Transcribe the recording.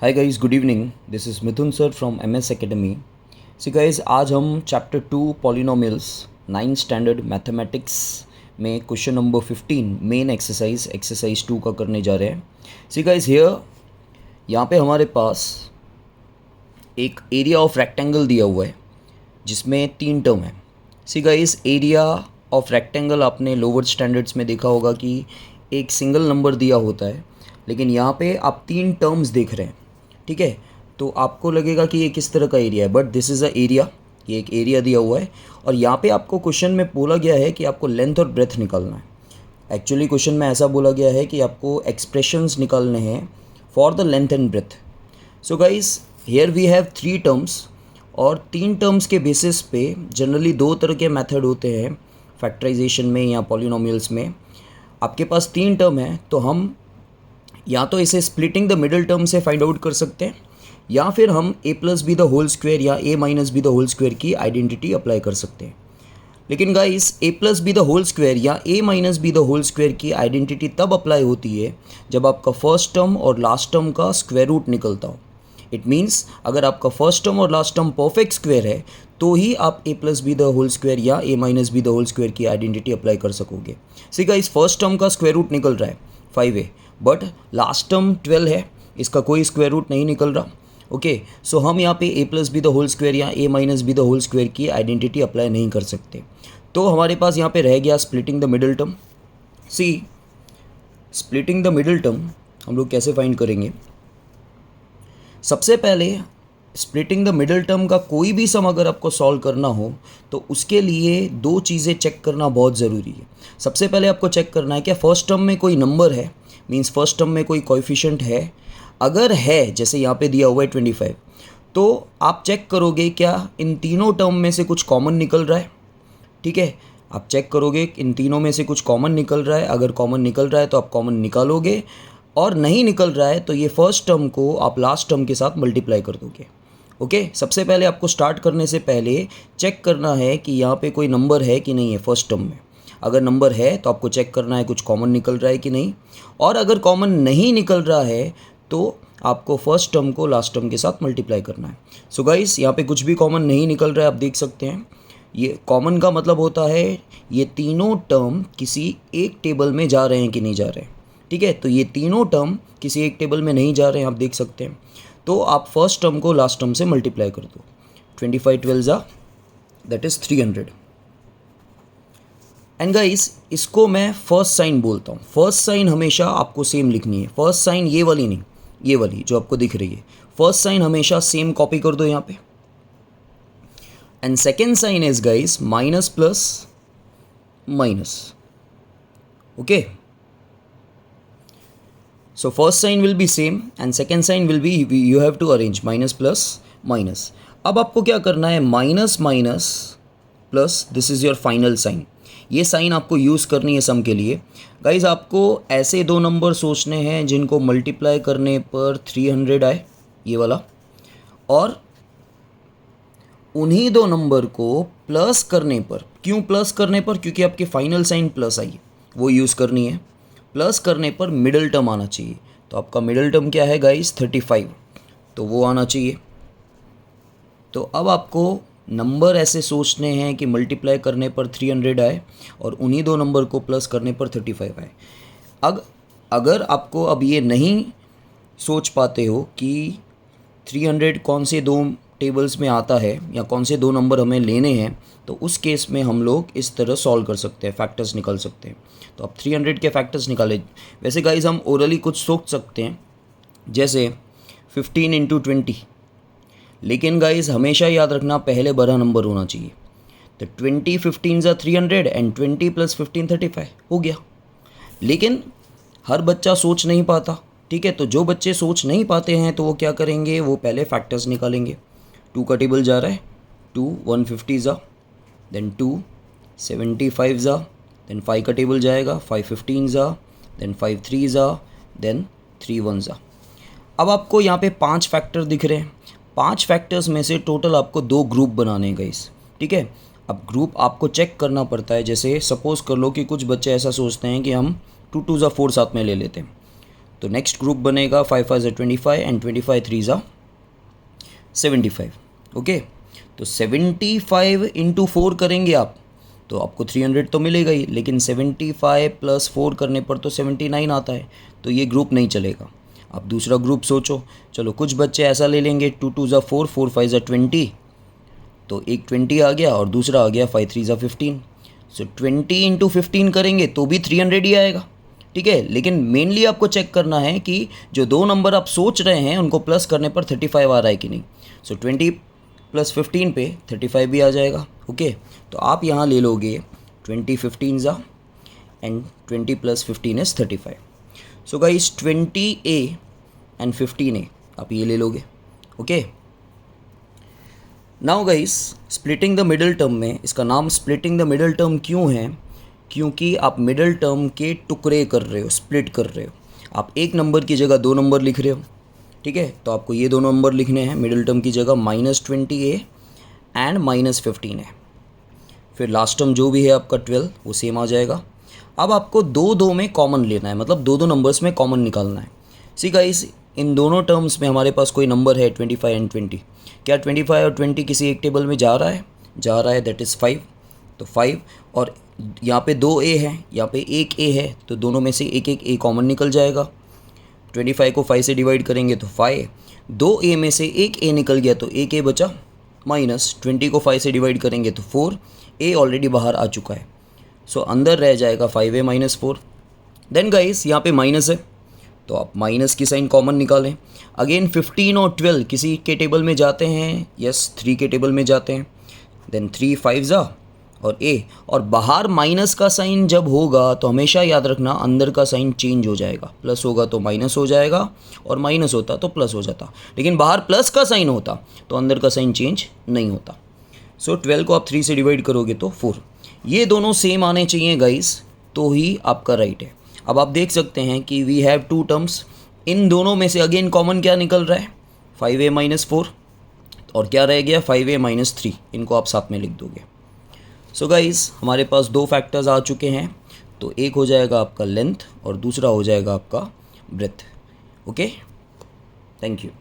Hi guys, good evening. This is Mithun sir from MS academy. See guys, आज हम chapter 2 polynomials 9th standard mathematics में question number 15 main exercise 2 का करने जा रहे हैं। सी गाइस, यहाँ पे हमारे पास एक एरिया ऑफ रेक्टेंगल दिया हुआ है जिसमें 3 टर्म है। See guys, area of rectangle आपने लोअर स्टैंडर्ड्स में देखा होगा कि एक सिंगल नंबर दिया होता है, लेकिन यहाँ पे आप 3 टर्म्स देख रहे हैं। ठीक है, तो आपको लगेगा कि ये किस तरह का एरिया है, but this is a area. ये एक एरिया दिया हुआ है और यहाँ पे आपको क्वेश्चन में बोला गया है कि आपको लेंथ और ब्रेथ निकालना है। एक्चुअली क्वेश्चन में ऐसा बोला गया है कि आपको एक्सप्रेशंस निकालने हैं for the length and breadth. So guys, here we have 3 terms और 3 टर्म्स के बेसिस पे जनरली 2 तरह के मेथड होते हैं फैक्टराइजेशन में या पॉलिनोमियल्स में। आपके पास 3 टर्म है तो हम या तो इसे स्प्लिटिंग द मिडिल टर्म से फाइंड आउट कर सकते हैं, या फिर हम a plus b the whole square या a minus b the whole square की आइडेंटिटी अप्लाई कर सकते हैं। लेकिन guys, a plus b the whole square या a minus b the whole square की आइडेंटिटी तब अप्लाई होती है जब आपका फर्स्ट टर्म और लास्ट टर्म का स्क्वायर रूट निकलता हो। इट मीन्स अगर आपका फर्स्ट टर्म और लास्ट टर्म परफेक्ट स्क्वायर है तो ही आप a plus b the whole square या a minus b the whole square की आइडेंटिटी अप्लाई कर सकोगे। सी गाइस, फर्स्ट टर्म का स्क्वायर रूट निकल रहा है 5a, बट लास्ट टर्म 12 है, इसका कोई स्क्वायर रूट नहीं निकल रहा। ओके, सो हम यहाँ पे a plus b the whole square या a minus b the whole square की आइडेंटिटी अप्लाई नहीं कर सकते। तो हमारे पास यहाँ पे रह गया splitting the middle term. See, splitting the middle term हम लोग कैसे फाइंड करेंगे? सबसे पहले स्प्लिटिंग द मिडिल टर्म का कोई भी सम अगर आपको सॉल्व करना हो तो उसके लिए 2 चीज़ें चेक करना बहुत ज़रूरी है। सबसे पहले आपको चेक करना है क्या फर्स्ट टर्म में कोई नंबर है, मीन्स फर्स्ट टर्म में कोई कोएफिशिएंट है। अगर है, जैसे यहाँ पे दिया हुआ है 25, तो आप चेक करोगे क्या इन तीनों टर्म में से कुछ कॉमन निकल रहा है। ठीक है, आप चेक करोगे इन तीनों में से कुछ कॉमन निकल रहा है। अगर कॉमन निकल रहा है तो आप कॉमन निकालोगे, और नहीं निकल रहा है तो ये फर्स्ट टर्म को आप लास्ट टर्म के साथ मल्टीप्लाई कर दोगे। ओके, सबसे पहले आपको स्टार्ट करने से पहले चेक करना है कि यहाँ पे कोई नंबर है कि नहीं है फर्स्ट टर्म में। अगर नंबर है तो आपको चेक करना है कुछ कॉमन निकल रहा है कि नहीं, और अगर कॉमन नहीं निकल रहा है तो आपको फर्स्ट टर्म को लास्ट टर्म के साथ मल्टीप्लाई करना है। सो गाइस, यहाँ पे कुछ भी कॉमन नहीं निकल रहा है, आप देख सकते हैं। ये कॉमन का मतलब होता है ये तीनों टर्म किसी एक टेबल में जा रहे हैं कि नहीं जा रहे हैं। ठीक है, तो ये तीनों टर्म किसी एक टेबल में नहीं जा रहे हैं, आप देख सकते हैं। तो आप फर्स्ट टर्म को लास्ट टर्म से मल्टीप्लाई कर दो। 25 12 दैट इज़ 300। एंड गाइस, इसको मैं फर्स्ट साइन बोलता हूँ। फर्स्ट साइन हमेशा आपको सेम लिखनी है। फर्स्ट साइन ये वाली नहीं, ये वाली जो आपको दिख रही है, फर्स्ट साइन हमेशा सेम कॉपी कर दो यहाँ पे। And second sign is guys minus plus minus. Okay, so first sign will be same and second sign will be you have to arrange minus plus minus। अब आपको क्या करना है, minus minus plus, this is your final sign. ये sign आपको use करनी है सम के लिए। गाइज, आपको ऐसे 2 नंबर सोचने हैं जिनको मल्टीप्लाई करने पर 300 आए, ये वाला, और उन्हीं 2 नंबर को प्लस करने पर, क्यों प्लस करने पर, क्योंकि आपके फाइनल साइन प्लस आई, वो यूज़ करनी है। प्लस करने पर मिडिल टर्म आना चाहिए, तो आपका मिडिल टर्म क्या है गाइस 35, तो वो आना चाहिए। तो अब आपको नंबर ऐसे सोचने हैं कि मल्टीप्लाई करने पर 300 आए और उन्हीं 2 नंबर को प्लस करने पर 35 आए। अगर आपको अब ये नहीं सोच पाते हो कि 300 कौन से 2 टेबल्स में आता है या कौन से 2 नंबर हमें लेने हैं, तो उस केस में हम लोग इस तरह सॉल्व कर सकते हैं, फैक्टर्स निकाल सकते हैं। तो आप 300 के फैक्टर्स निकाले। वैसे गाइज, हम ओरली कुछ सोच सकते हैं, जैसे 15 इंटू 20, लेकिन गाइज हमेशा याद रखना पहले बड़ा नंबर होना चाहिए। तो 20 15 ज़ा 300 एंड 20 प्लस 15 35 हो गया। लेकिन हर बच्चा सोच नहीं पाता। ठीक है, तो जो बच्चे सोच नहीं पाते हैं तो वो क्या करेंगे, वो पहले फैक्टर्स निकालेंगे। 2 का टेबल जा रहा है, 2 150 ज़ा, देन 2 75 ज़ा, देन 5 का टेबल जाएगा, 5 15 ज़ा, देन 5 3 ज़ा, देन 3 1 ज़ा। अब आपको यहाँ पे 5 फैक्टर दिख रहे हैं। 5 फैक्टर्स में से टोटल आपको 2 ग्रुप बनाने हैं गाइस। ठीक है, अब ग्रुप आपको चेक करना पड़ता है। जैसे सपोज कर लो कि कुछ बच्चे ऐसा सोचते हैं कि हम 2 2 ज़ा 4 साथ में ले लेते हैं, तो नेक्स्ट ग्रुप बनेगा 5 5 25 एंड 25 3 75। ओके, तो 75 इंटू 4 करेंगे आप तो आपको 300 तो मिलेगा ही, लेकिन 75 प्लस 4 करने पर तो 79 आता है, तो ये ग्रुप नहीं चलेगा। आप दूसरा ग्रुप सोचो। चलो कुछ बच्चे ऐसा ले लेंगे 2 2 ज़ा 4 4 5 ज़ा 20, तो एक 20 आ गया और दूसरा आ गया 5 3 ज़ा 15। सो 20 इंटू 15 करेंगे तो भी 300 ही आएगा, ठीक है। लेकिन मेनली आपको चेक करना है कि जो दो नंबर आप सोच रहे हैं उनको प्लस करने पर 35 आ रहा है कि नहीं। सो 20 प्लस 15 पे 35 भी आ जाएगा। ओके, तो आप यहाँ ले लोगे 20 15 ज़ा and 20 plus 15 is 35। So guys 20A and 15A आप ये ले लोगे। Okay, now guys splitting the middle term में, इसका नाम स्प्लिटिंग द मिडिल टर्म क्यों है? क्योंकि आप मिडिल टर्म के टुकड़े कर रहे हो, स्प्लिट कर रहे हो। आप एक नंबर की जगह दो नंबर लिख रहे हो, ठीक है। तो आपको ये दो नंबर लिखने हैं मिडिल टर्म की जगह, -20A एंड -15A। फिर लास्ट टर्म जो भी है आपका 12 वो सेम आ जाएगा। अब आपको दो दो में कॉमन लेना है, मतलब दो दो नंबर्स में कॉमन निकालना है। सी गाइस, इन दोनों टर्म्स में हमारे पास कोई नंबर है 25 एंड 20। क्या 25 और 20 किसी एक टेबल में जा रहा है? जा रहा है, दैट इज़ 5। तो 5 और यहाँ पे 2A है, यहाँ पे 1A है, तो दोनों में से एक एक A कॉमन निकल जाएगा। 25 को 5 से डिवाइड करेंगे तो 5, 2A में से एक A निकल गया तो एक A बचा, माइनस 20 को 5 से डिवाइड करेंगे तो 4, A ऑलरेडी बाहर आ चुका है। सो अंदर रह जाएगा 5A - 4। देन गाइस यहाँ पे माइनस है, तो आप माइनस की साइन कॉमन निकालें। अगेन 15 और 12 किसी के टेबल में जाते हैं, यस 3 के टेबल में जाते हैं। देन 3 5 ज़ा और A, और बाहर माइनस का साइन जब होगा तो हमेशा याद रखना अंदर का साइन चेंज हो जाएगा। प्लस होगा तो माइनस हो जाएगा और माइनस होता तो प्लस हो जाता, लेकिन बाहर प्लस का साइन होता तो अंदर का साइन चेंज नहीं होता। सो 12 को आप 3 से डिवाइड करोगे तो 4। ये दोनों सेम आने चाहिए गाइस, तो ही आपका राइट है। अब आप देख सकते हैं कि वी हैव टू टर्म्स, इन दोनों में से अगेन कॉमन क्या निकल रहा है? 5A - 4, और क्या रह गया? 5A - 3। इनको आप साथ में लिख दोगे। सो गाइस हमारे पास दो फैक्टर्स आ चुके हैं, तो एक हो जाएगा आपका लेंथ और दूसरा हो जाएगा आपका ब्रेथ। Okay, thank you.